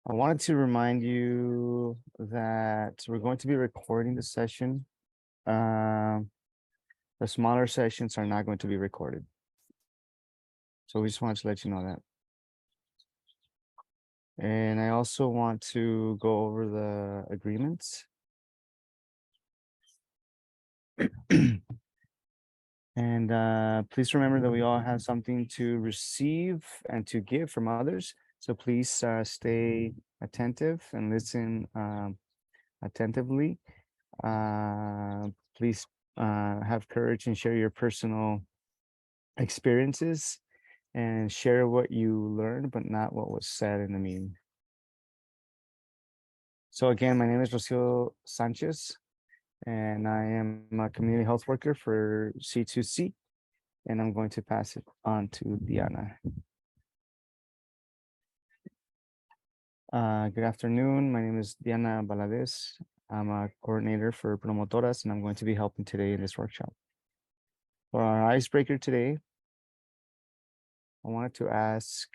I wanted to remind you that we're going to be recording the session. The smaller sessions are not going to be recorded. So we just wanted to let you know that. And I also want to go over the agreements. And please remember that we all have something to receive and to give from others. So please stay attentive and listen attentively. Please have courage and share your personal experiences and share what you learned, but not what was said in the meeting. So again, my name is Rocio Sanchez, and I am a community health worker for C2C, and I'm going to pass it on to Diana. Good afternoon. My name is Diana Valadez. I'm a coordinator for Promotoras, and I'm going to be helping today in this workshop. For our icebreaker today, I wanted to ask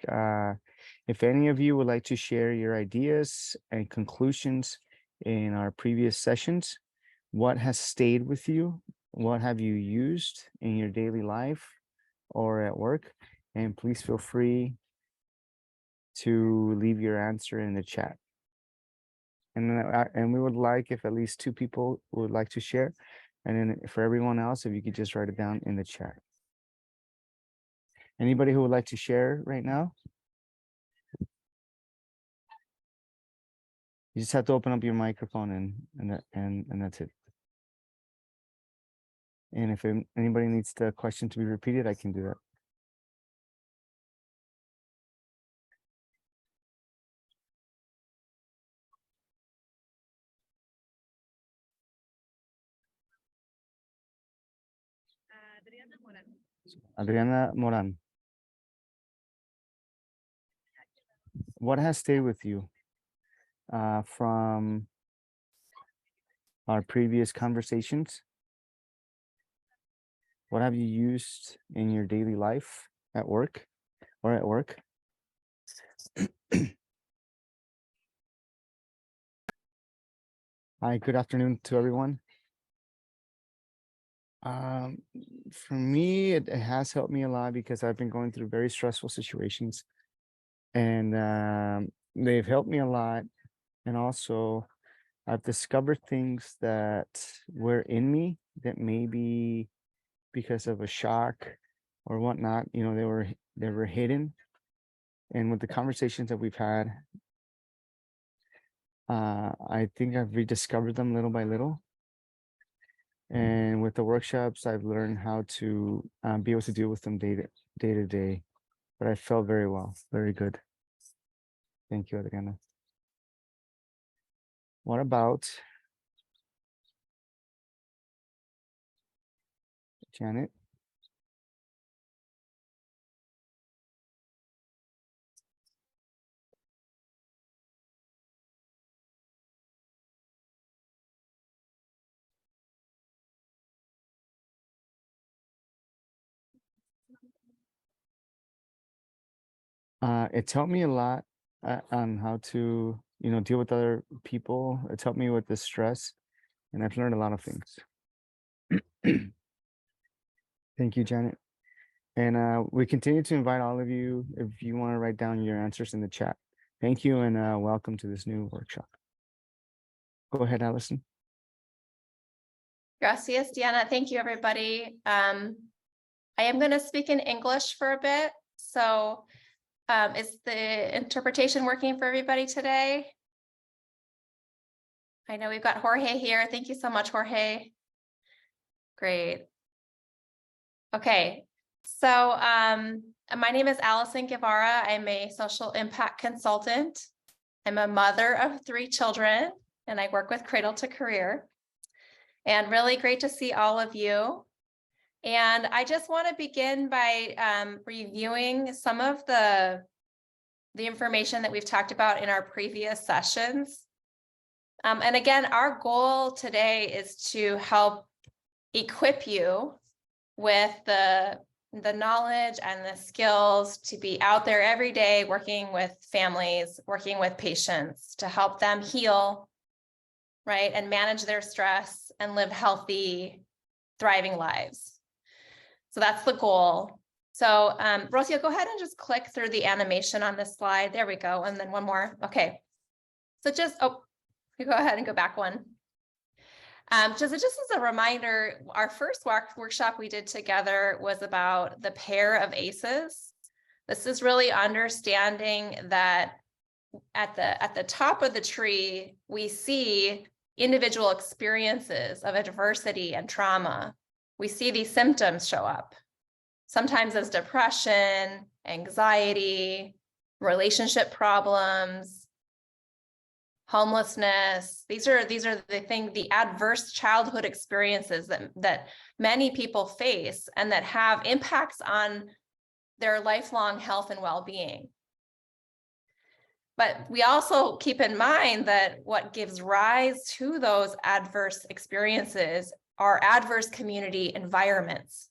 if any of you would like to share your ideas and conclusions in our previous sessions. What has stayed with you? What have you used in your daily life or at work? And please feel free to leave your answer in the chat. And we would like if at least 2 people would like to share. And then for everyone else, if you could just write it down in the chat. Anybody who would like to share right now? You just have to open up your microphone and that's it. And if anybody needs the question to be repeated, I can do that. Adriana Moran. What has stayed with you from our previous conversations? What have you used in your daily life at work or at work? Hi, good afternoon to everyone. For me, it has helped me a lot because I've been going through very stressful situations, and they've helped me a lot. And also, I've discovered things that were in me that maybe because of a shock or whatnot, you know, they were hidden. And with the conversations that we've had, I think I've rediscovered them little by little. And with the workshops, I've learned how to be able to deal with them day to day. But I felt very well, very good. Thank you, Adriana. What about Janet? It's helped me a lot on how to, you know, deal with other people. It's helped me with the stress, and I've learned a lot of things. Thank you, Janet. And we continue to invite all of you if you want to write down your answers in the chat. Thank you, and welcome to this new workshop. Go ahead, Allison. Gracias, Diana. Thank you, everybody. I am going to speak in English for a bit. So is the interpretation working for everybody today? I know we've got Jorge here. Thank you so much, Jorge. Great. Okay. So my name is Allison Guevara. I'm a social impact consultant. I'm a mother of 3 children, and I work with Cradle to Career. And really great to see all of you. And I just want to begin by reviewing some of the information that we've talked about in our previous sessions. And again, our goal today is to help equip you with the the knowledge and the skills to be out there every day working with families, working with patients to help them heal, right? And manage their stress and live healthy, thriving lives. So that's the goal. So Rocio, go ahead and just click through the animation on this slide. There we go. And then one more. Okay. So just, you go ahead and go back one. Just as a reminder, our first workshop we did together was about the pair of ACEs. This is really understanding that at the top of the tree, we see individual experiences of adversity and trauma. We see these symptoms show up, sometimes as depression, anxiety, relationship problems, homelessness. These are the adverse childhood experiences that many people face and that have impacts on their lifelong health and well-being. But we also keep in mind that what gives rise to those adverse experiences are adverse community environments.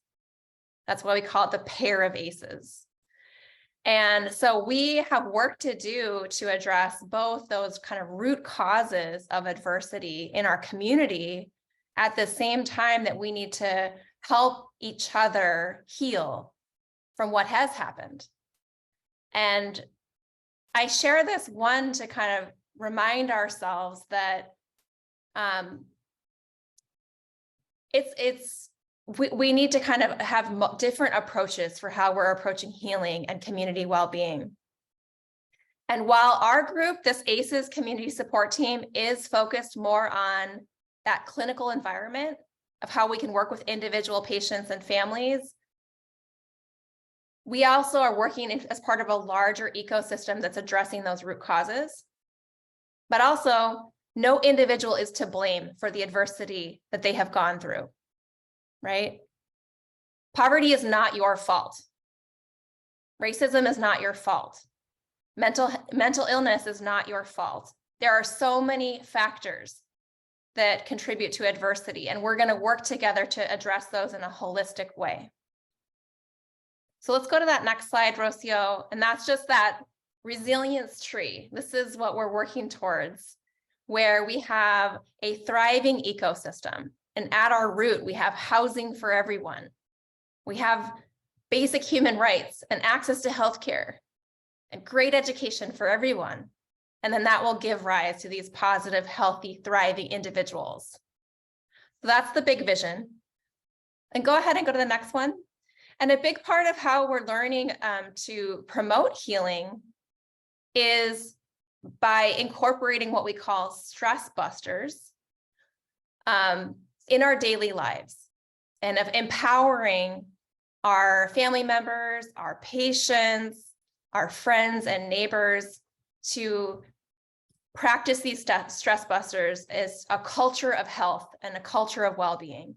That's why we call it the pair of ACEs. And so we have work to do to address both those kind of root causes of adversity in our community at the same time that we need to help each other heal from what has happened. And I share this one to kind of remind ourselves that we need to kind of have different approaches for how we're approaching healing and community well-being. And while our group, this ACEs community support team, is focused more on that clinical environment of how we can work with individual patients and families, we also are working as part of a larger ecosystem that's addressing those root causes. But also, no individual is to blame for the adversity that they have gone through. Right? Poverty is not your fault. Racism is not your fault. Mental illness is not your fault. There are so many factors that contribute to adversity, and we're going to work together to address those in a holistic way. So let's go to that next slide, Rocio, and that's just that resilience tree. This is what we're working towards, where we have a thriving ecosystem. And at our root, we have housing for everyone. We have basic human rights and access to healthcare and great education for everyone. And then that will give rise to these positive, healthy, thriving individuals. So that's the big vision. And go ahead and go to the next one. And a big part of how we're learning to promote healing is by incorporating what we call stress busters in our daily lives, and of empowering our family members, our patients, our friends and neighbors to practice these stress busters as a culture of health and a culture of well-being.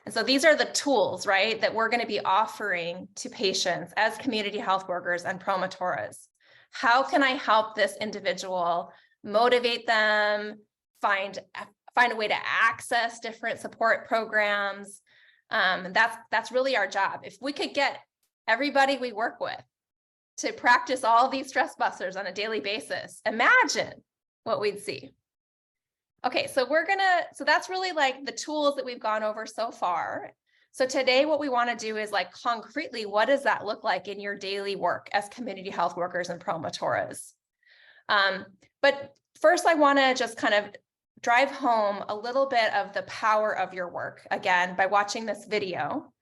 And so these are the tools, right, that we're going to be offering to patients as community health workers and promotoras. How can I help this individual motivate them, find a way to access different support programs? That's really our job. If we could get everybody we work with to practice all these stress busters on a daily basis, imagine what we'd see. Okay, so so that's really like the tools that we've gone over so far. So today what we want to do is like concretely, what does that look like in your daily work as community health workers and promotoras? But first I want to just kind of drive home a little bit of the power of your work, again, by watching this video.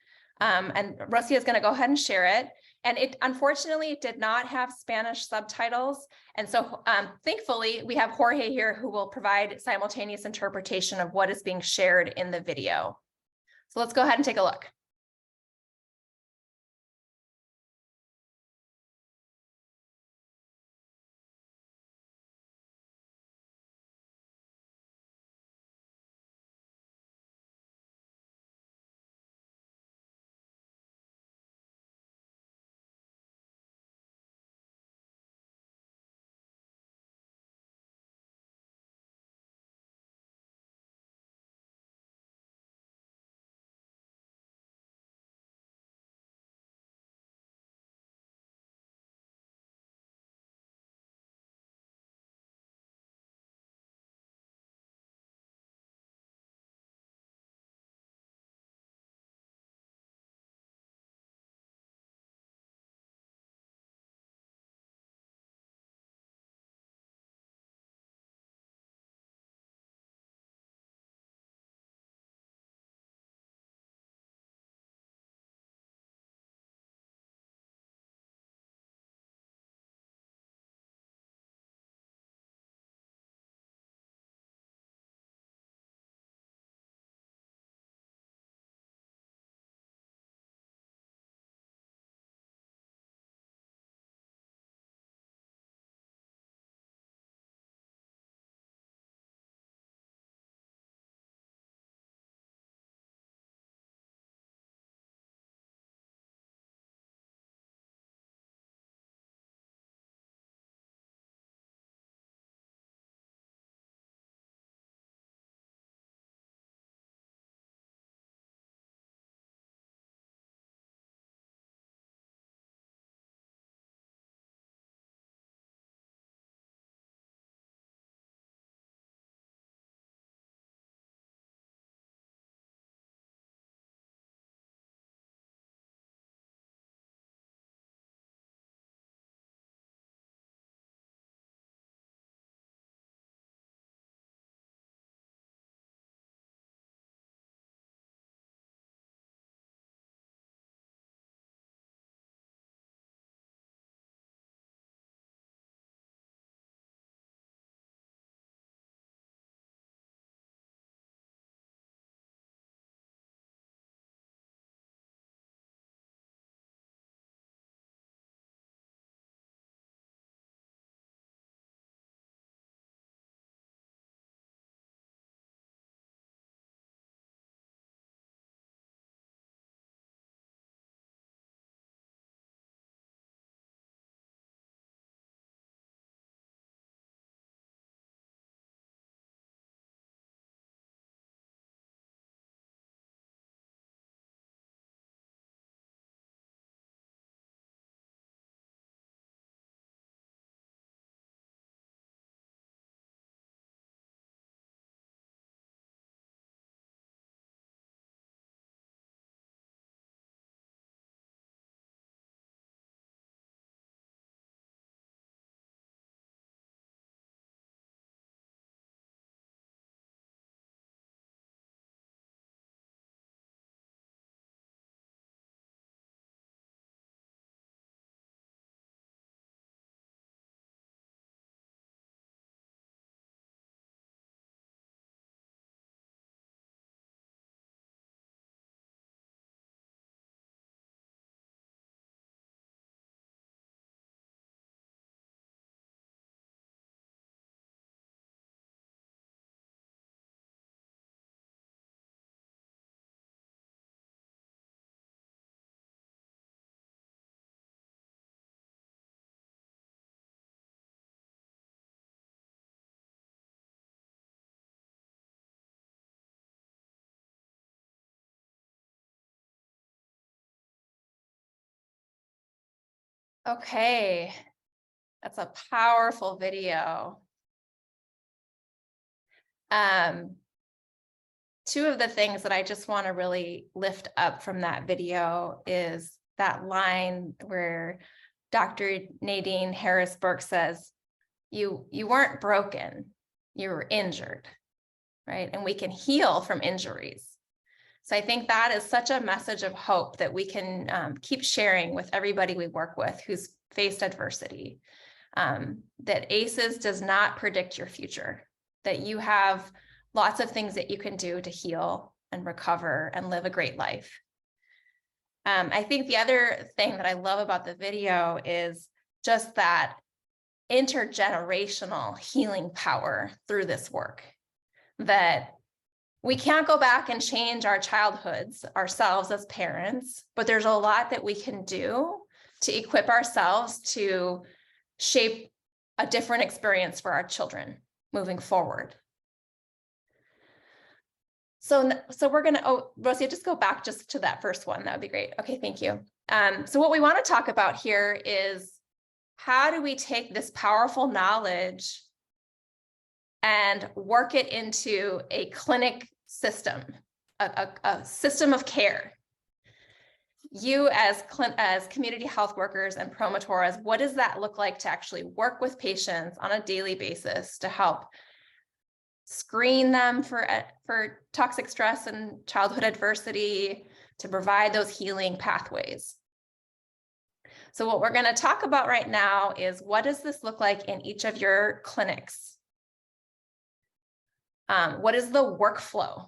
And Rocio is going to go ahead and share it. And it unfortunately did not have Spanish subtitles. And so thankfully, we have Jorge here who will provide simultaneous interpretation of what is being shared in the video. So let's go ahead and take a look. Okay, that's a powerful video. Two of the things that I just want to really lift up from that video is that line where Dr. Nadine Harris Burke says, you weren't broken, you were injured, right? And we can heal from injuries. So I think that is such a message of hope that we can keep sharing with everybody we work with who's faced adversity. That ACEs does not predict your future, that you have lots of things that you can do to heal and recover and live a great life. I think the other thing that I love about the video is just that intergenerational healing power through this work, that we can't go back and change our childhoods ourselves as parents, but there's a lot that we can do to equip ourselves to shape a different experience for our children moving forward. So we're gonna, oh, Rosie, just go back just to that first one. That would be great. Okay, thank you. So what we want to talk about here is how do we take this powerful knowledge and work it into a clinic system, a system of care. You as community health workers and promotoras, what does that look like to actually work with patients on a daily basis to help screen them for toxic stress and childhood adversity, to provide those healing pathways? So what we're going to talk about right now is what does this look like in each of your clinics? What is the workflow?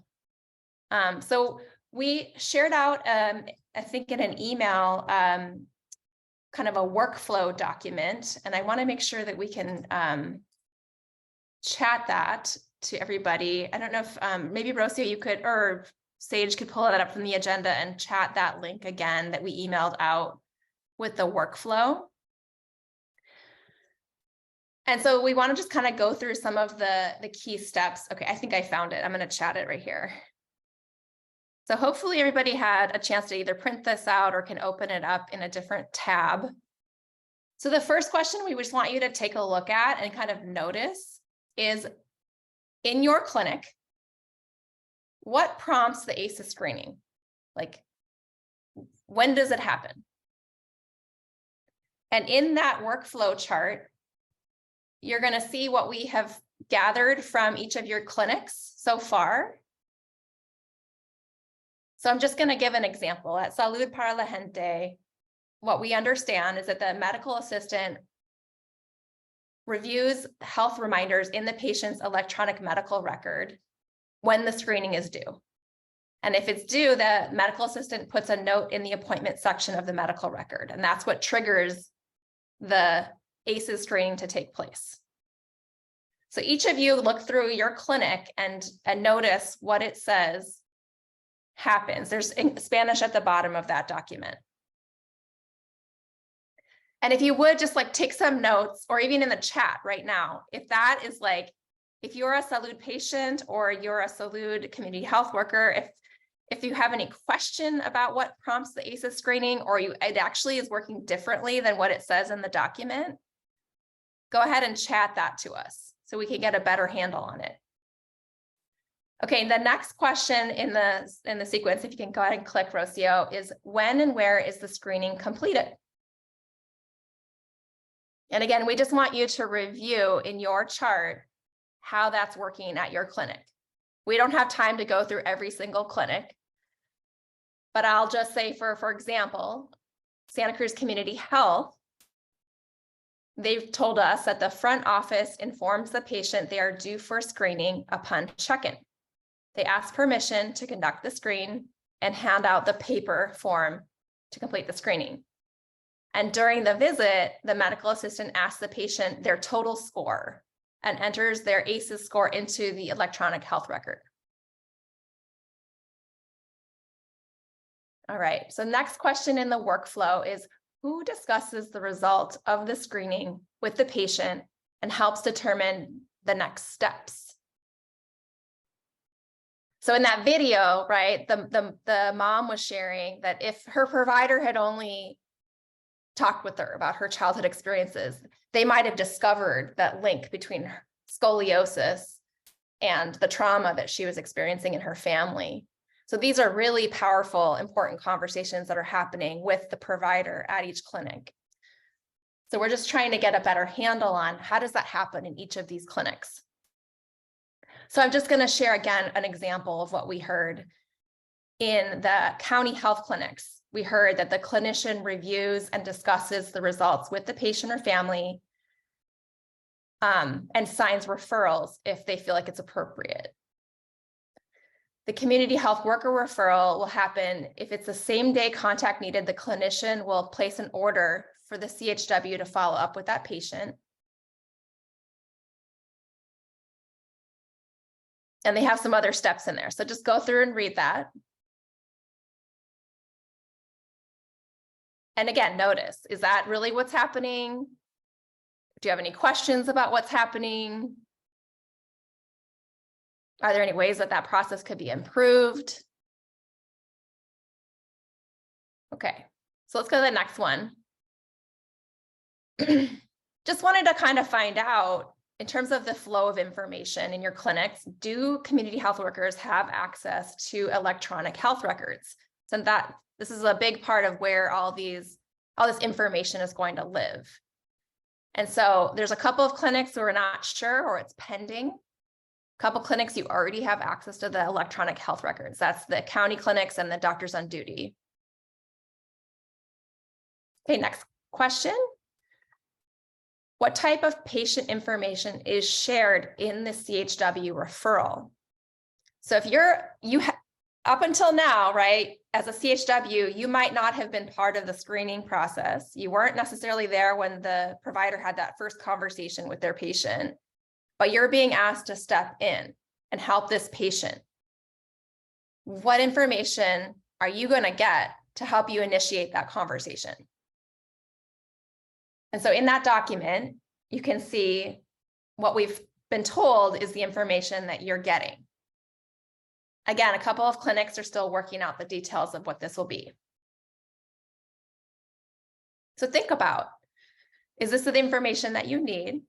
So we shared out, I think in an email, kind of a workflow document, and I want to make sure that we can chat that to everybody. I don't know if maybe Rocio, you could, or Sage could pull that up from the agenda and chat that link again that we emailed out with the workflow. And so we want to just kind of go through some of the key steps. Okay, I think I found it. I'm going to chat it right here. So hopefully everybody had a chance to either print this out or can open it up in a different tab. So the first question we just want you to take a look at and kind of notice is, in your clinic, what prompts the ACEs screening? Like, when does it happen? And in that workflow chart, you're going to see what we have gathered from each of your clinics so far. So I'm just going to give an example. At Salud para la Gente, what we understand is that the medical assistant reviews health reminders in the patient's electronic medical record when the screening is due. And if it's due, the medical assistant puts a note in the appointment section of the medical record, and that's what triggers the ACEs screening to take place. So each of you look through your clinic and notice what it says happens. There's Spanish at the bottom of that document. And if you would just like take some notes, or even in the chat right now, if that is like, if you're a Salud patient or you're a Salud community health worker, if you have any question about what prompts the ACEs screening, or it actually is working differently than what it says in the document, go ahead and chat that to us so we can get a better handle on it. Okay, the next question in the sequence, if you can go ahead and click, Rocio, is when and where is the screening completed? And again, we just want you to review in your chart how that's working at your clinic. We don't have time to go through every single clinic, but I'll just say for example, Santa Cruz Community Health, they've told us that the front office informs the patient they are due for screening upon check-in. They ask permission to conduct the screen and hand out the paper form to complete the screening. And during the visit, the medical assistant asks the patient their total score and enters their ACEs score into the electronic health record. All right, so next question in the workflow is, who discusses the result of the screening with the patient and helps determine the next steps? So in that video, right, the mom was sharing that if her provider had only talked with her about her childhood experiences, they might have discovered that link between scoliosis and the trauma that she was experiencing in her family. So these are really powerful, important conversations that are happening with the provider at each clinic. So we're just trying to get a better handle on how does that happen in each of these clinics. So I'm just going to share again an example of what we heard in the county health clinics. We heard that the clinician reviews and discusses the results with the patient or family and signs referrals if they feel like it's appropriate. The community health worker referral will happen if it's the same day contact needed. The clinician will place an order for the CHW to follow up with that patient. And they have some other steps in there. So just go through and read that. And again, notice, is that really what's happening? Do you have any questions about what's happening? Are there any ways that that process could be improved? Okay, so let's go to the next one. Just wanted to kind of find out, in terms of the flow of information in your clinics, do community health workers have access to electronic health records? So that this is a big part of where all this information is going to live. And so there's a couple of clinics who are not sure or it's pending. A couple clinics you already have access to the electronic health records. That's the county clinics and the doctors on duty. Okay, next question. What type of patient information is shared in the CHW referral? So if up until now, right, as a CHW, you might not have been part of the screening process. You weren't necessarily there when the provider had that first conversation with their patient, but you're being asked to step in and help this patient. What information are you going to get to help you initiate that conversation? And so in that document, you can see what we've been told is the information that you're getting. Again, a couple of clinics are still working out the details of what this will be. So think about, is this the information that you need?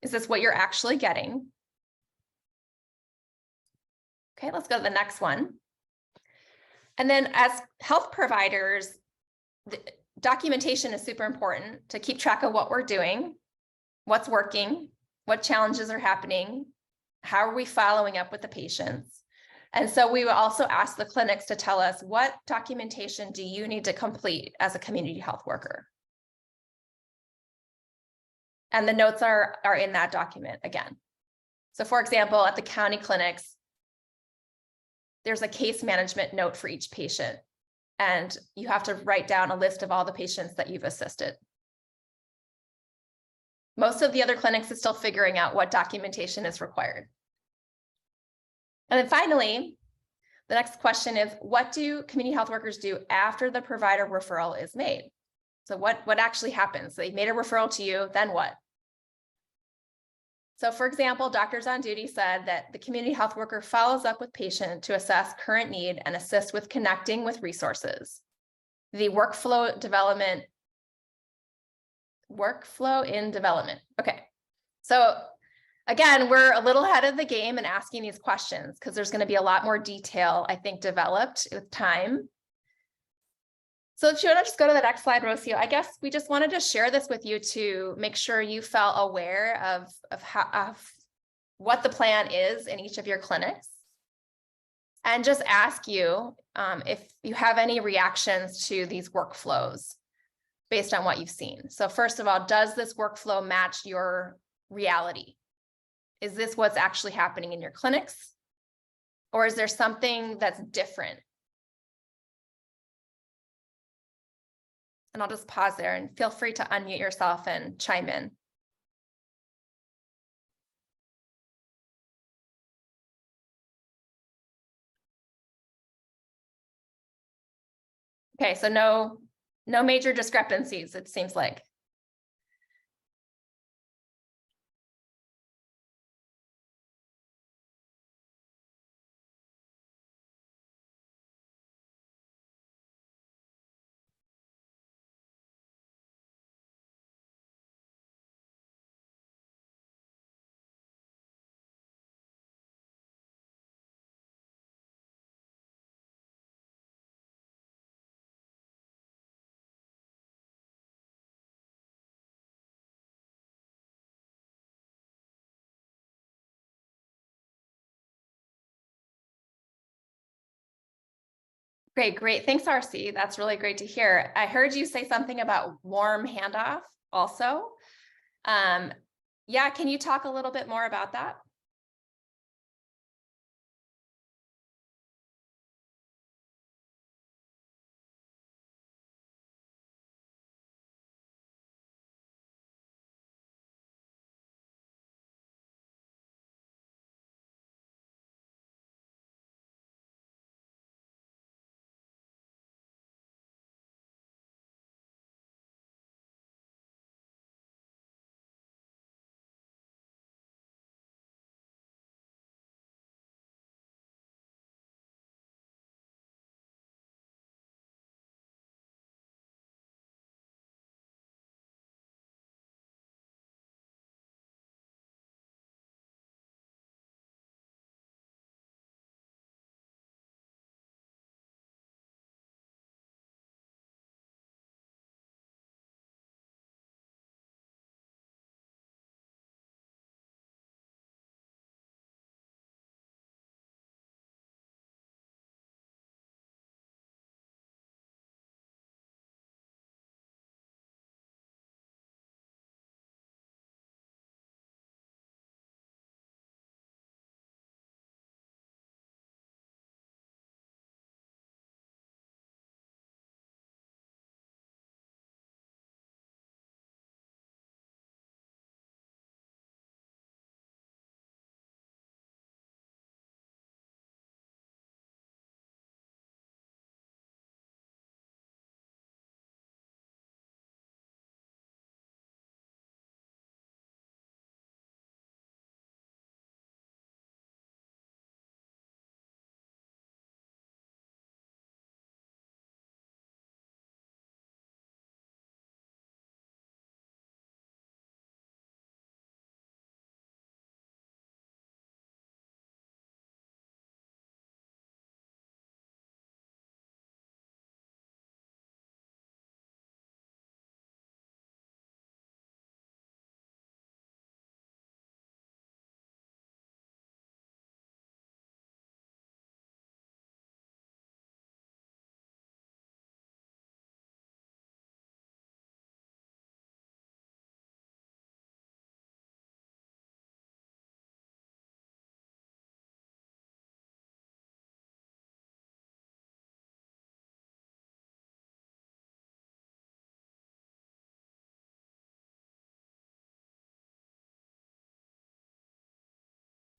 Is this what you're actually getting? Okay, let's go to the next one. And then as health providers, the documentation is super important to keep track of what we're doing, what's working, what challenges are happening, how are we following up with the patients. And so we will also ask the clinics to tell us, what documentation do you need to complete as a community health worker? And the notes are in that document again. So for example, at the county clinics, there's a case management note for each patient, and you have to write down a list of all the patients that you've assisted. Most of the other clinics is still figuring out what documentation is required. And then finally, the next question is, what do community health workers do after the provider referral is made? So what actually happens? They made a referral to you, then what? So for example, doctors on duty said that the community health worker follows up with patient to assess current need and assist with connecting with resources. The workflow in development. Okay, so again, we're a little ahead of the game in asking these questions because there's going to be a lot more detail, I think, developed with time. So if you want to just go to the next slide, Rocio, I guess we just wanted to share this with you to make sure you felt aware of what the plan is in each of your clinics. And just ask you if you have any reactions to these workflows based on what you've seen. So first of all, does this workflow match your reality? Is this what's actually happening in your clinics? Or is there something that's different? And I'll just pause there and feel free to unmute yourself and chime in. Okay, so no major discrepancies, it seems like. Great. Thanks, RC. That's really great to hear. I heard you say something about warm handoff also. Yeah, can you talk a little bit more about that?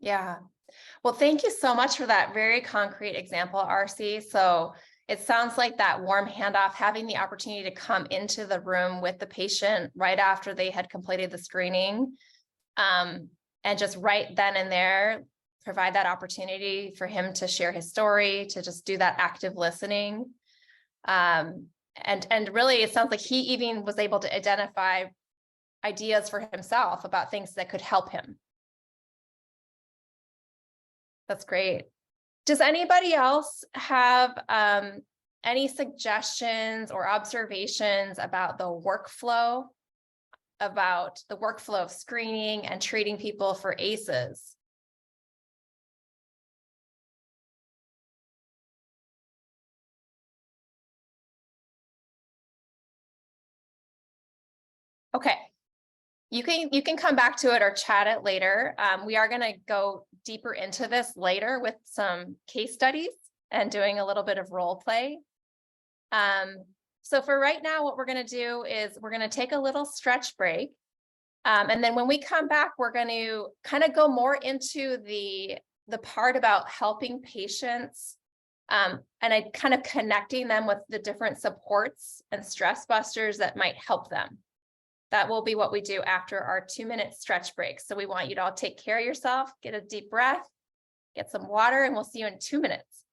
Yeah. Well, thank you so much for that very concrete example, RC. So it sounds like that warm handoff, having the opportunity to come into the room with the patient right after they had completed the screening, and just right then and there, provide that opportunity for him to share his story, to just do that active listening. And really, it sounds like he even was able to identify ideas for himself about things that could help him. That's great. Does anybody else have any suggestions or observations about the workflow of screening and treating people for ACEs? Okay, you can come back to it or chat it later. We are going to go deeper into this later with some case studies and doing a little bit of role play. So for right now, what we're going to do is we're going to take a little stretch break. And then when we come back, we're going to kind of go more into the part about helping patients, and I kind of connecting them with the different supports and stress busters that might help them. That will be what we do after our 2-minute stretch break. So we want you to all take care of yourself, get a deep breath, get some water, and we'll see you in 2 minutes.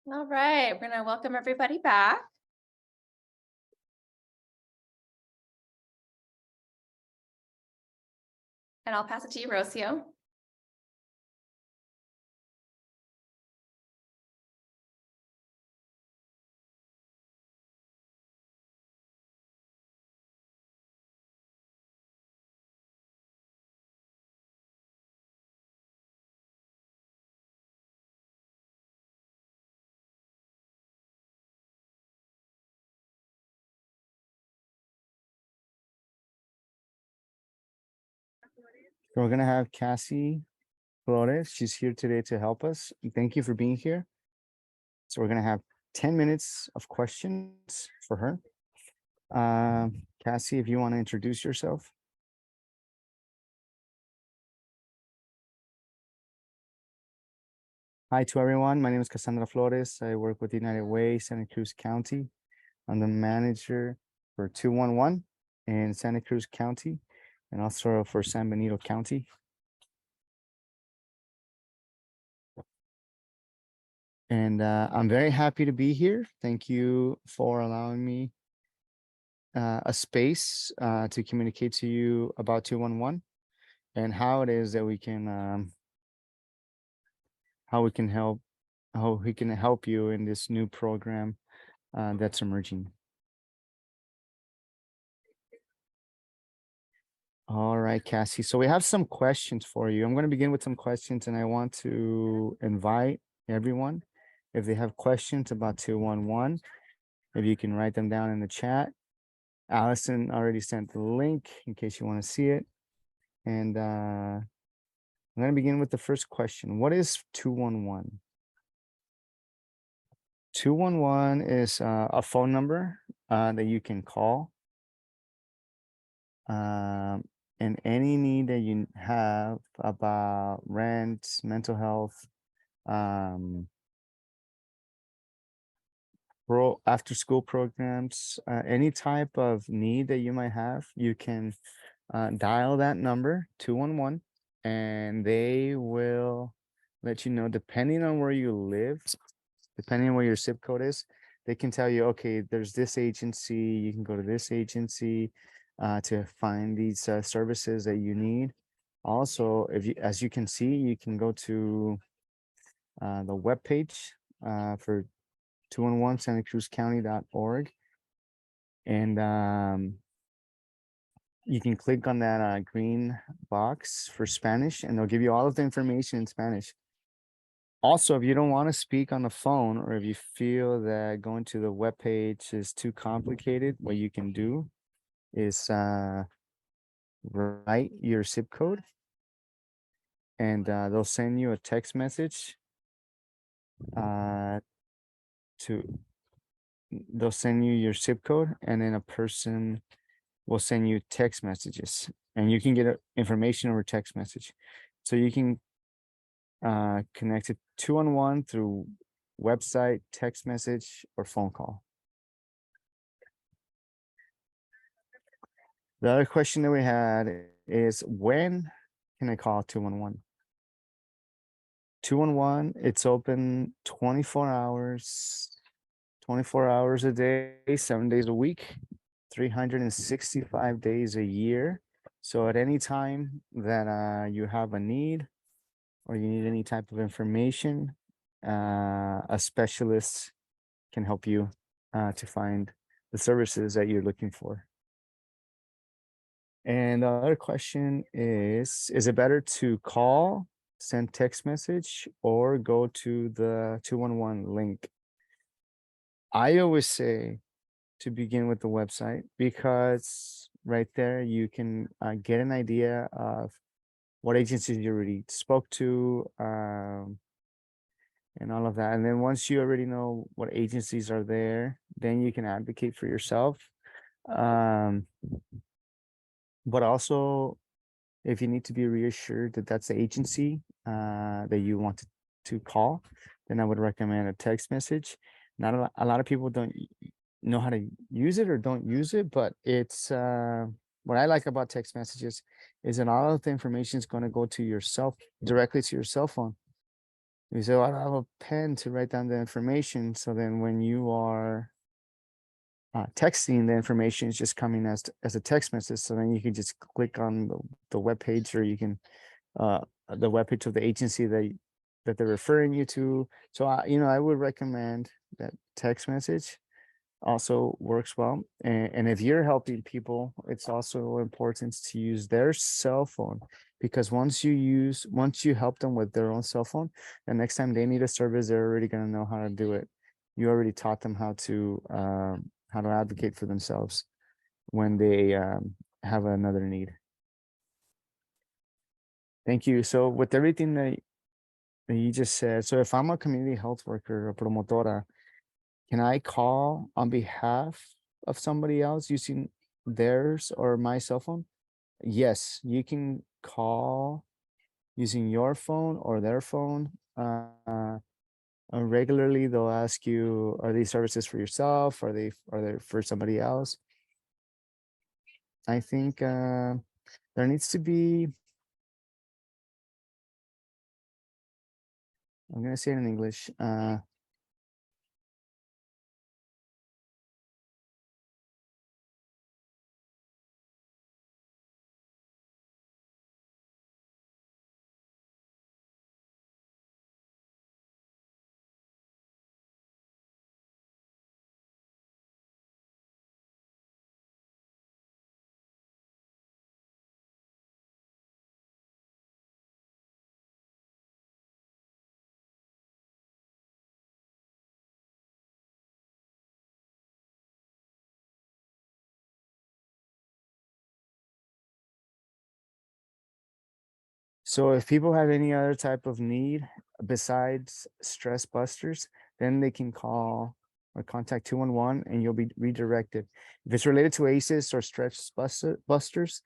All right, we're gonna welcome everybody back. And I'll pass it to you, Rocio. So we're gonna have Cassie Flores. She's here today to help us. Thank you for being here. So we're gonna have 10 minutes of questions for her. Cassie, if you want to introduce yourself. Hi to everyone. My name is Cassandra Flores. I work with United Way, Santa Cruz County. I'm the manager for 211 in Santa Cruz County and also for San Benito County. And I'm very happy to be here. Thank you for allowing me a space to communicate to you about 211 and how it is that we can how we can help you in this new program that's emerging. All right, Cassie. So we have some questions for you. I'm going to begin with some questions, and I want to invite everyone, if they have questions about 211, if you can write them down in the chat. Allison already sent the link in case you want to see it. And I'm going to begin with the first question. What is 211? 211 is a phone number that you can call. And any need that you have about rent, mental health, after school programs, any type of need that you might have, you can dial that number 211 and they will let you know, depending on where you live, depending on where your zip code is, they can tell you, okay, there's this agency, you can go to this agency to find these services that you need. Also, as you can see, you can go to the webpage for 211 santacruzcounty.org, and you can click on that green box for Spanish, and they'll give you all of the information in Spanish. Also, if you don't want to speak on the phone, or if you feel that going to the webpage is too complicated, what you can do is write your zip code, and they'll send you a text message they'll send you your zip code, and then a person will send you text messages, and you can get information over text message. So you can connect it 211 through website, text message, or phone call. The other question that we had is, when can I call 211? 211, it's open 24 hours a day, 7 days a week, 365 days a year. So at any time that you have a need or you need any type of information, a specialist can help you to find the services that you're looking for. And the other question is it better to call, send text message, or go to the 211 link? I always say to begin with the website, because right there you can get an idea of what agencies you already spoke to, and all of that. And then once you already know what agencies are there, then you can advocate for yourself. But also, if you need to be reassured that that's the agency that you want to call, then I would recommend a text message. Not a lot of people don't know how to use it or don't use it, but it's what I like about text messages is that all of the information is going to go to yourself, directly to your cell phone. You say, "I don't have a pen to write down the information." So then when you are texting, the information is just coming as a text message. So then you can just click on the web page, or you can the web page of the agency that they're referring you to. So I would recommend that text message also works well. And if you're helping people, it's also important to use their cell phone, because once you help them with their own cell phone, the next time they need a service, they're already going to know how to do it. You already taught them how to advocate for themselves when they have another need. Thank you. So with everything that you just said, so if I'm a community health worker or promotora, can I call on behalf of somebody else using theirs or my cell phone? Yes, you can call using your phone or their phone. Regularly, they'll ask you, are these services for yourself? Are they for somebody else? I think there needs to be, I'm going to say it in English. So if people have any other type of need besides stress busters, then they can call or contact 211 and you'll be redirected. If it's related to ACEs or busters,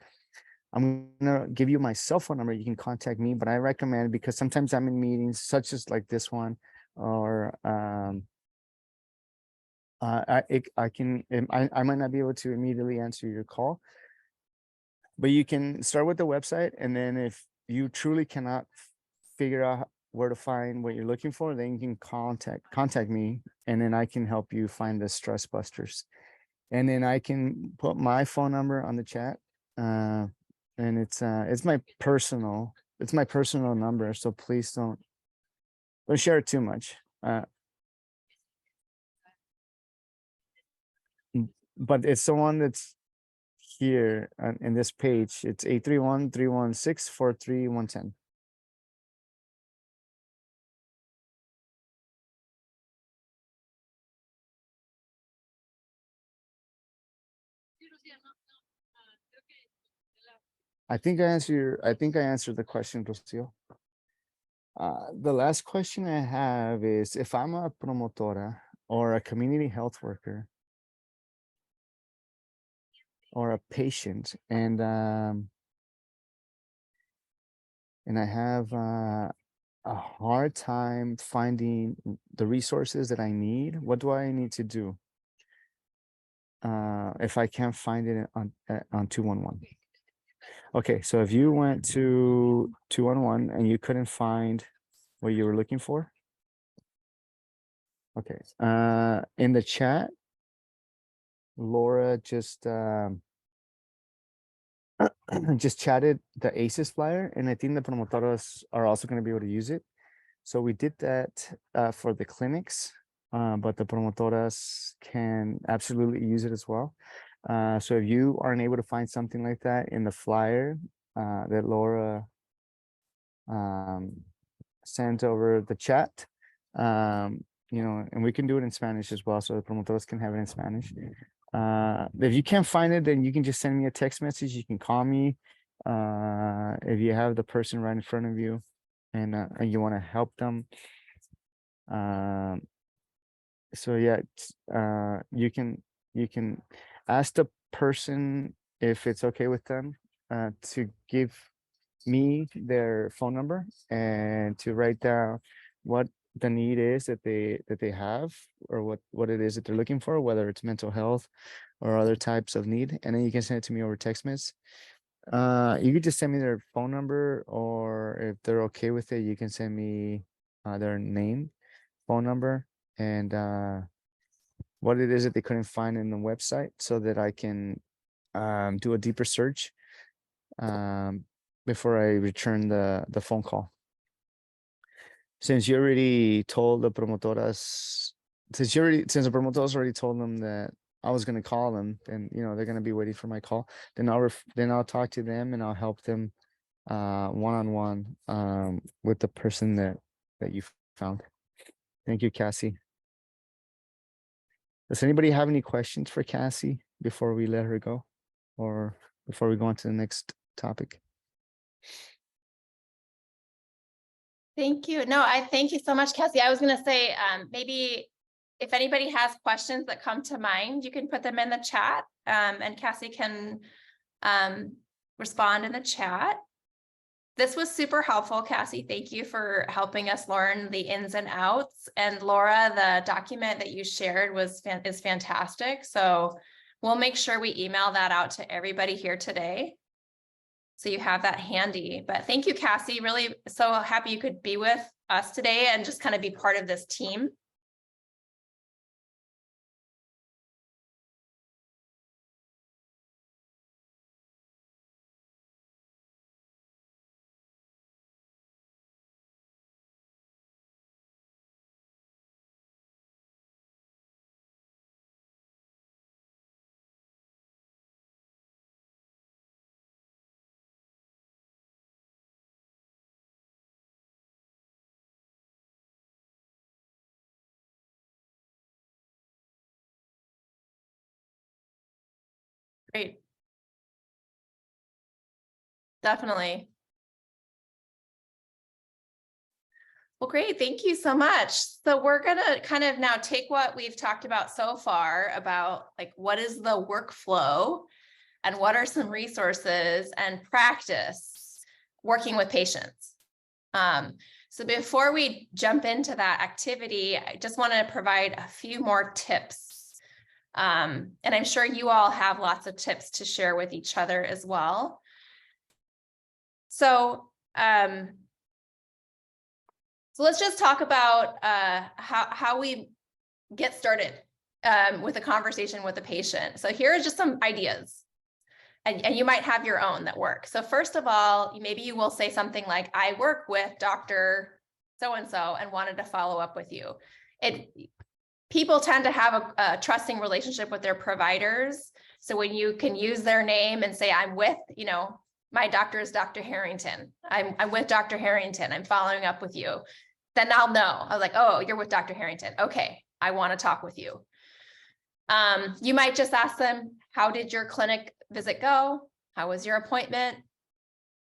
I'm gonna give you my cell phone number. You can contact me, but I recommend, because sometimes I'm in meetings such as like this one, or I might not be able to immediately answer your call, but you can start with the website, and then if you truly cannot figure out where to find what you're looking for, then you can contact me, and then I can help you find the stress busters. And then I can put my phone number on the chat. And it's my personal number, so please don't share it too much. But it's the one that's here in this page. It's 831-316-43110. I think I answered the question, Rocio. The last question I have is, if I'm a promotora or a community health worker or a patient, and I have a hard time finding the resources that I need, what do I need to do if I can't find it on 211? Okay, so if you went to 211 and you couldn't find what you were looking for, okay, in the chat, Laura just just chatted the ACEs flyer, and I think the promotoras are also going to be able to use it. So we did that for the clinics, but the promotoras can absolutely use it as well. So if you aren't able to find something like that in the flyer that Laura sent over the chat, and we can do it in Spanish as well, so the promotoras can have it in Spanish. If you can't find it, then you can just send me a text message. You can call me if you have the person right in front of you, and you want to help them. So yeah, you can ask the person if it's okay with them to give me their phone number and to write down what the need is that they have, or what it is that they're looking for, whether it's mental health or other types of need, and then you can send it to me over text message. You could just send me their phone number, or if they're okay with it, you can send me their name, phone number, and what it is that they couldn't find in the website, so that I can do a deeper search before I return the phone call. Since you already told the promotoras, since the promotoras already told them that I was going to call them, then they're going to be waiting for my call. Then I'll talk to them and I'll help them one-on-one with the person that you found. Thank you, Cassie. Does anybody have any questions for Cassie before we let her go, or before we go on to the next topic? Thank you. No, I thank you so much, Cassie. I was going to say, maybe if anybody has questions that come to mind, you can put them in the chat, and Cassie can respond in the chat. This was super helpful, Cassie. Thank you for helping us learn the ins and outs. And Laura, the document that you shared is fantastic. So we'll make sure we email that out to everybody here today, so you have that handy. But thank you, Cassie. Really so happy you could be with us today and just kind of be part of this team. Great. Definitely. Well, great. Thank you so much. So we're going to kind of now take what we've talked about so far about like what is the workflow and what are some resources and practice working with patients. So before we jump into that activity, I just want to provide a few more tips. And I'm sure you all have lots of tips to share with each other as well. So, so let's just talk about how we get started with a conversation with a patient. So here are just some ideas, and you might have your own that work. So first of all, maybe you will say something like, I work with Dr. So-and-so and wanted to follow up with you. People tend to have a trusting relationship with their providers. So when you can use their name and say, I'm with, my doctor is Dr. Harrington. I'm with Dr. Harrington. I'm following up with you. Then I'll know. I was like, oh, you're with Dr. Harrington. Okay, I want to talk with you. You might just ask them, how did your clinic visit go? How was your appointment?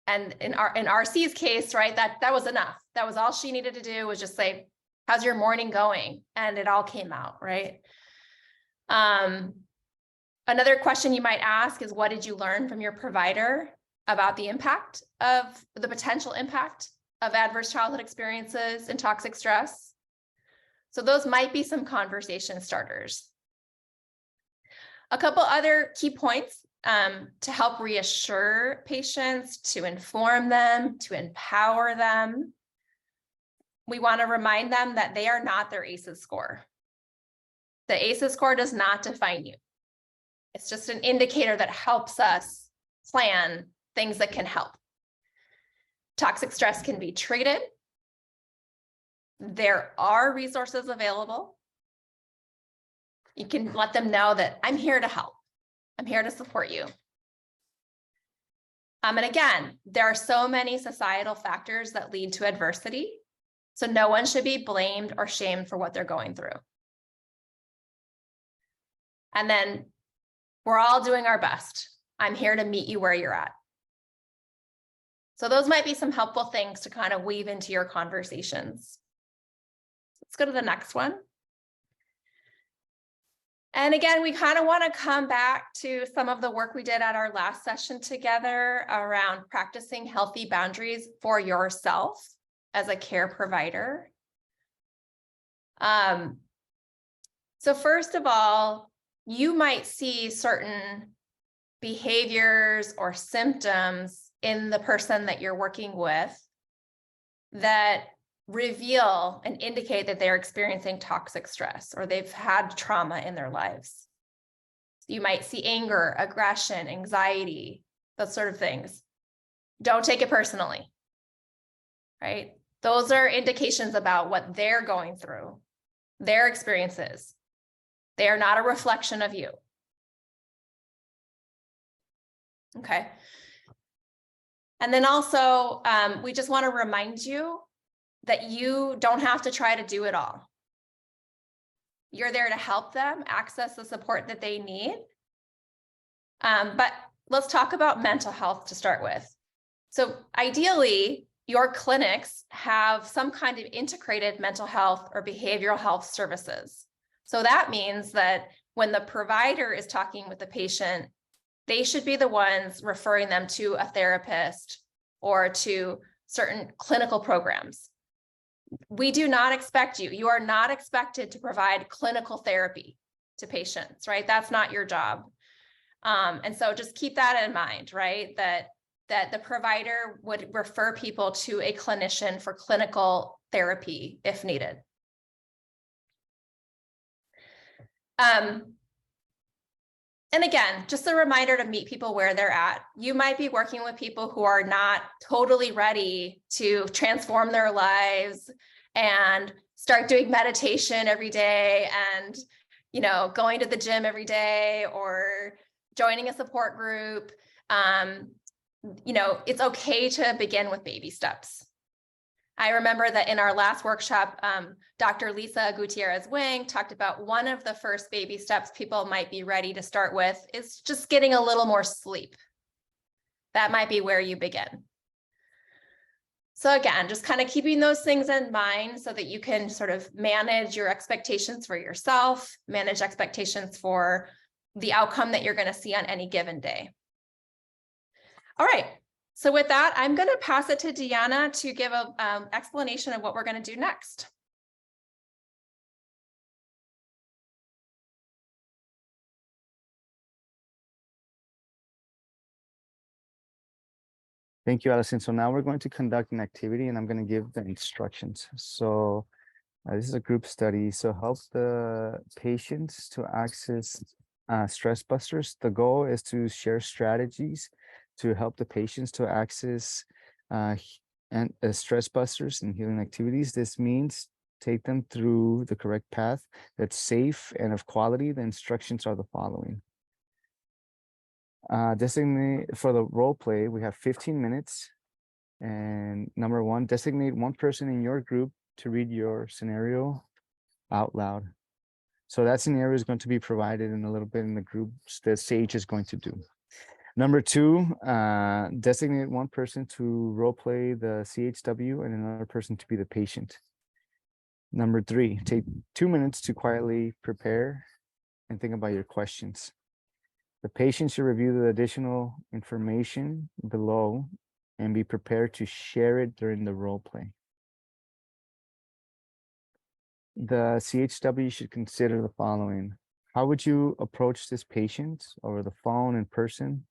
And in RC's case, right, that was enough. That was all she needed to do, was just say, how's your morning going? And it all came out, right? Another question you might ask is, what did you learn from your provider about the potential impact of adverse childhood experiences and toxic stress? So those might be some conversation starters. A couple other key points to help reassure patients, to inform them, to empower them. We want to remind them that they are not their ACEs score. The ACEs score does not define you. It's just an indicator that helps us plan things that can help. Toxic stress can be treated. There are resources available. You can let them know that I'm here to help. I'm here to support you. And again, there are so many societal factors that lead to adversity. So no one should be blamed or shamed for what they're going through. And then we're all doing our best. I'm here to meet you where you're at. So those might be some helpful things to kind of weave into your conversations. Let's go to the next one. And again, we kind of want to come back to some of the work we did at our last session together around practicing healthy boundaries for yourself as a care provider. So first of all, you might see certain behaviors or symptoms in the person that you're working with that reveal and indicate that they're experiencing toxic stress or they've had trauma in their lives. You might see anger, aggression, anxiety, those sort of things. Don't take it personally, right? Those are indications about what they're going through, their experiences. They are not a reflection of you. Okay. And then also, we just want to remind you that you don't have to try to do it all. You're there to help them access the support that they need. But let's talk about mental health to start with. So ideally, your clinics have some kind of integrated mental health or behavioral health services. So that means that when the provider is talking with the patient, they should be the ones referring them to a therapist or to certain clinical programs. We do not expect you are not expected to provide clinical therapy to patients, right? That's not your job. And so just keep that in mind, right? That the provider would refer people to a clinician for clinical therapy if needed. And again, just a reminder to meet people where they're at. You might be working with people who are not totally ready to transform their lives and start doing meditation every day and, going to the gym every day or joining a support group. It's okay to begin with baby steps. I remember that in our last workshop, Dr. Lisa Gutierrez-Wing talked about one of the first baby steps people might be ready to start with is just getting a little more sleep. That might be where you begin. So again, just kind of keeping those things in mind so that you can sort of manage your expectations for yourself, manage expectations for the outcome that you're going to see on any given day. All right. So with that, I'm going to pass it to Deanna to give an explanation of what we're going to do next. Thank you, Allison. So now we're going to conduct an activity and I'm going to give the instructions. So this is a group study. So help the patients to access stress busters. The goal is to share strategies to help the patients to access stress busters and healing activities. This means take them through the correct path that's safe and of quality. The instructions are the following. Designate for the role play, we have 15 minutes. And number one, designate one person in your group to read your scenario out loud. So that scenario is going to be provided in a little bit in the groups that Sage is going to do. Number two, designate one person to role play the CHW and another person to be the patient. Number three, take 2 minutes to quietly prepare and think about your questions. The patient should review the additional information below and be prepared to share it during the role play. The CHW should consider the following. How would you approach this patient over the phone, in person,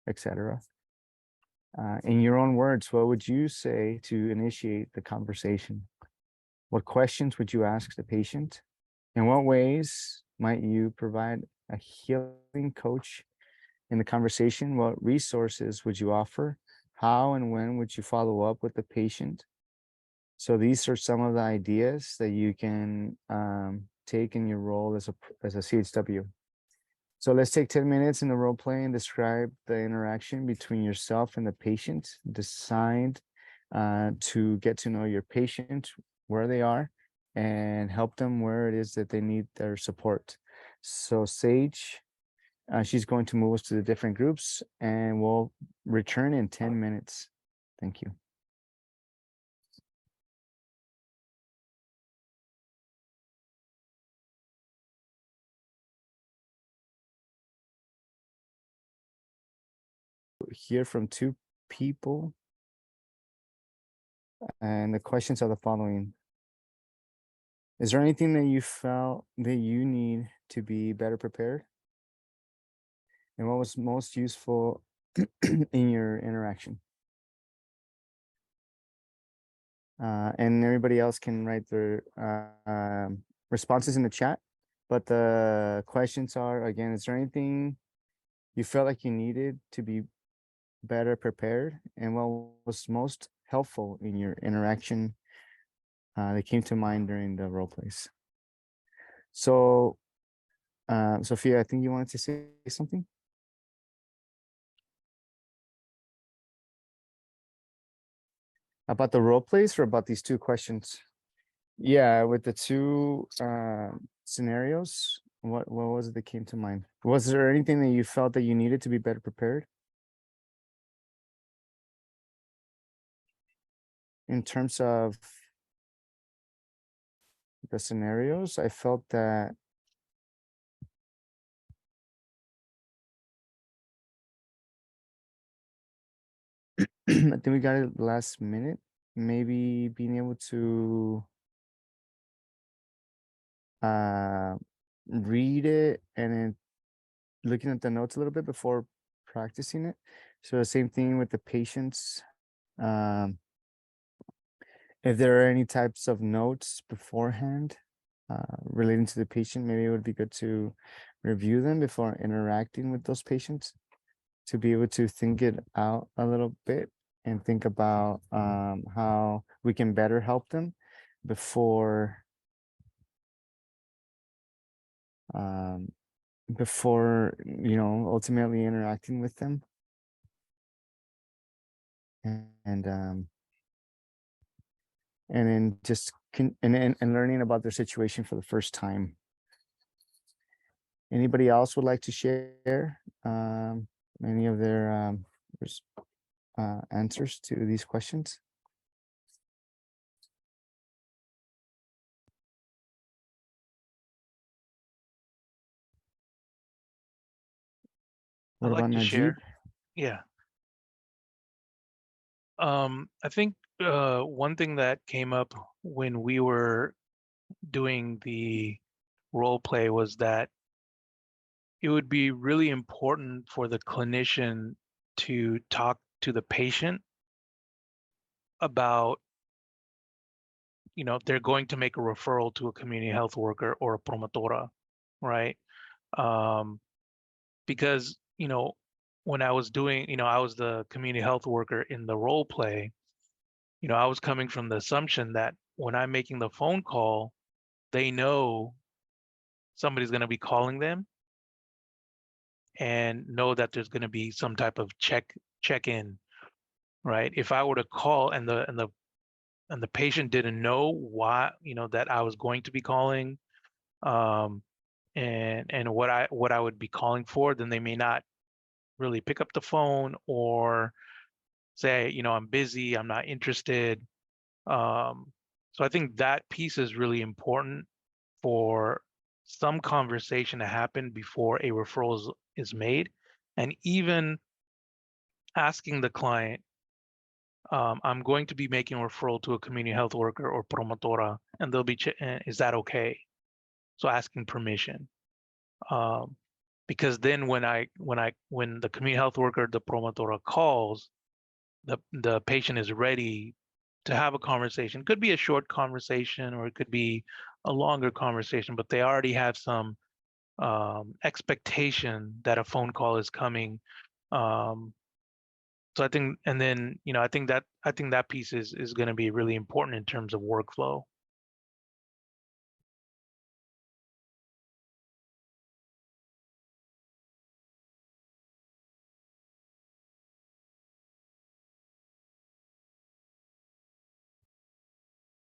etc.? In your own words, what would you say to initiate the conversation? What questions would you ask the patient? In what ways might you provide a healing coach in the conversation? What resources would you offer? How and when would you follow up with the patient? So these are some of the ideas that you can take in your role as a CHW. So let's take 10 minutes in the role play and describe the interaction between yourself and the patient. Decide to get to know your patient, where they are, and help them where it is that they need their support. So Sage, she's going to move us to the different groups and we'll return in 10 minutes. Thank you. Hear from two people. And the questions are the following. Is there anything that you felt that you need to be better prepared? And what was most useful in your interaction? And everybody else can write their responses in the chat. But the questions are, again, is there anything you felt like you needed to be better prepared? And what was most helpful in your interaction that came to mind during the role plays? So, Sophia, I think you wanted to say something? About the role plays or about these two questions? Yeah, with the two scenarios, what was it that came to mind? Was there anything that you felt that you needed to be better prepared? In terms of the scenarios, I felt that I think we got it last minute. Maybe being able to read it and then looking at the notes a little bit before practicing it. So the same thing with the patients. If there are any types of notes beforehand relating to the patient, maybe it would be good to review them before interacting with those patients to be able to think it out a little bit and think about how we can better help them before ultimately interacting with them. And then just and learning about their situation for the first time. Anybody else would like to share any of their answers to these questions? I'd What like about to Najib? share. Yeah. I think one thing that came up when we were doing the role play was that it would be really important for the clinician to talk to the patient about, they're going to make a referral to a community health worker or a promotora, right? Because, when I was doing, I was the community health worker in the role play, I was coming from the assumption that when I'm making the phone call, they know somebody's going to be calling them and know that there's going to be some type of check-in, right? If I were to call and the patient didn't know why, that I was going to be calling, and what I would be calling for, then they may not really pick up the phone or say, I'm busy, I'm not interested. So I think that piece is really important for some conversation to happen before a referral is made, and even asking the client, I'm going to be making a referral to a community health worker or promotora, and they'll be, is that okay? So asking permission, because then when the community health worker, the promotora calls, the patient is ready to have a conversation. Could be a short conversation or it could be a longer conversation, but they already have some expectation that a phone call is coming. So I think, and then, I think that piece is going to be really important in terms of workflow.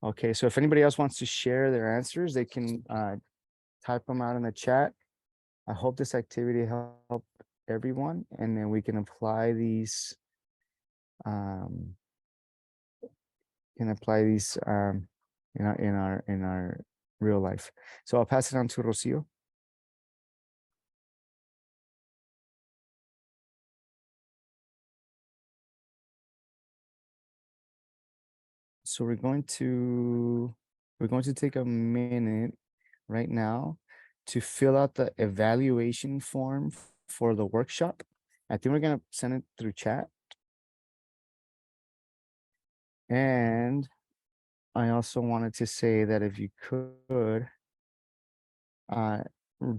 Okay, so if anybody else wants to share their answers, they can type them out in the chat. I hope this activity helped everyone, and then we can apply these in our real life. So I'll pass it on to Rocio. So we're going to take a minute right now to fill out the evaluation form for the workshop. I think we're gonna send it through chat. And I also wanted to say that if you could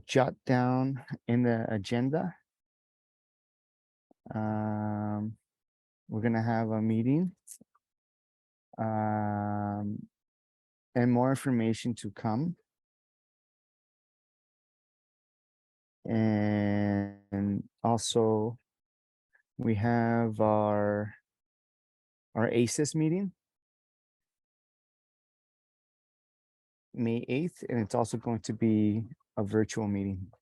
jot down in the agenda, we're gonna have a meeting and more information to come. And also we have our ACES meeting May 8th, and it's also going to be a virtual meeting.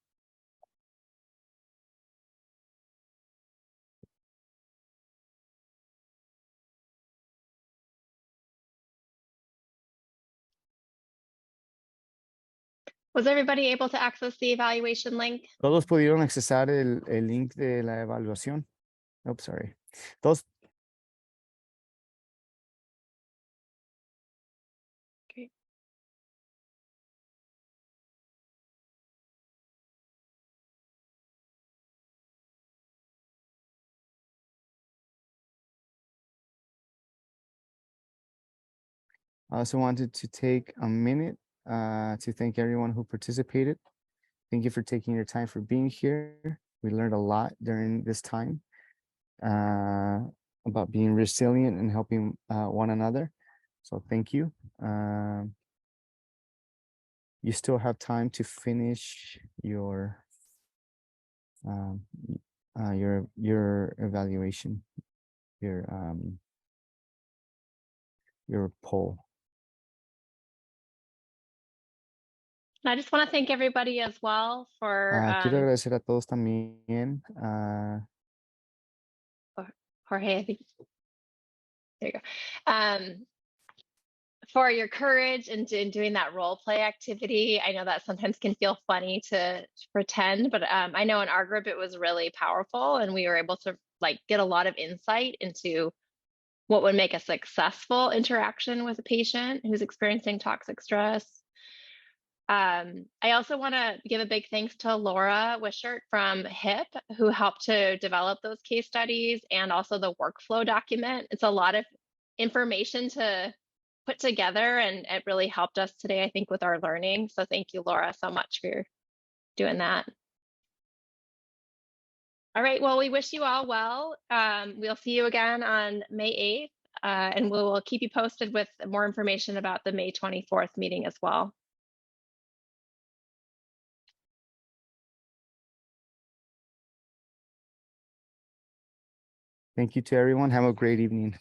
Was everybody able to access the evaluation link? Todos pudieron accesar el link de la evaluación. Oops, sorry. Todos. Great. I also wanted to take a minute to thank everyone who participated. Thank you for taking your time for being here. We learned a lot during this time about being resilient and helping one another. So thank you. You still have time to finish your evaluation, your poll. And I just want to thank everybody as well for Quiero agradecer a todos también. Jorge, I think there you go. For your courage and in doing that role play activity. I know that sometimes can feel funny to pretend, but I know in our group it was really powerful, and we were able to like get a lot of insight into what would make a successful interaction with a patient who's experiencing toxic stress. I also want to give a big thanks to Laura Wishart from HIP, who helped to develop those case studies and also the workflow document. It's a lot of information to put together, and it really helped us today, I think, with our learning. So thank you, Laura, so much for doing that. All right, well, we wish you all well. We'll see you again on May 8th, and we will keep you posted with more information about the May 24th meeting as well. Thank you to everyone. Have a great evening.